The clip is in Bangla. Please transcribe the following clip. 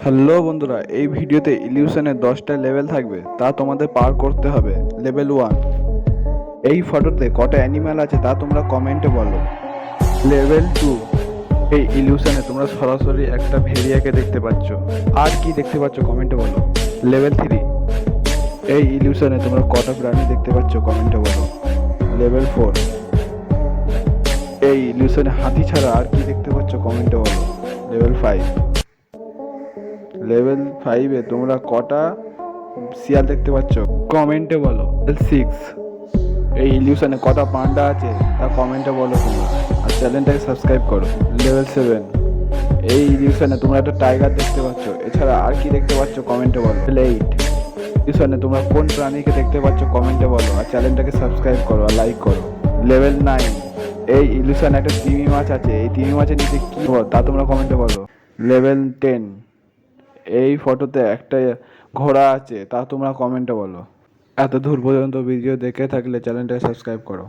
হ্যালো বন্ধুরা, এই ভিডিওতে ইলিউশনের 10টা লেভেল থাকবে, তা তোমাদের পার করতে হবে। লেভেল 1, এই ফটোতে কটা অ্যানিম্যাল আছে তা তোমরা কমেন্টে বলো। লেভেল 2, এই ইলিউশনে তোমরা সরাসরি একটা ভেরিয়াকে দেখতে পাচ্ছ। আর কি দেখতে পাচ্ছ কমেন্টে বলো। লেভেল 3, এই ইলিউশনে তোমরা কটা প্রাণী দেখতে পাচ্ছ কমেন্টে বলো। লেভেল 4, এই ইলিউশনে হাতি ছাড়া আর কি দেখতে পাচ্ছ কমেন্টে বলো। লেভেল 5, লেভেল 5-এ তোমরা কটা শিয়াল দেখতে পাচ্ছ কমেন্টে বলো। লেভেল 6, এই ইলিউশনে কটা পান্ডা আছে তা কমেন্টে বলো তোমরা, আর চ্যানেলটাকে সাবস্ক্রাইব করো। লেভেল 7, এই ইলিউশনে তোমরা একটা টাইগার দেখতে পাচ্ছ, এছাড়া আর কি দেখতে পাচ্ছ কমেন্টে বলো। লেভেল 8, ইলিউশনে তোমরা কোন প্রাণীকে দেখতে পাচ্ছ কমেন্টে বলো, আর চ্যানেলটাকে সাবস্ক্রাইব করো আর লাইক করো। লেভেল 9, এই ইলিউশনে একটা তিমি মাছ আছে, এই তিমি মাছের নিচে কি তা তোমরা কমেন্টে বলো। লেভেল 10, এই ফটোতে একটা ঘোড়া আছে তা তোমরা কমেন্টে বলো। এত দূর পর্যন্ত ভিডিও দেখে থাকলে চ্যানেলটাকে সাবস্ক্রাইব করো।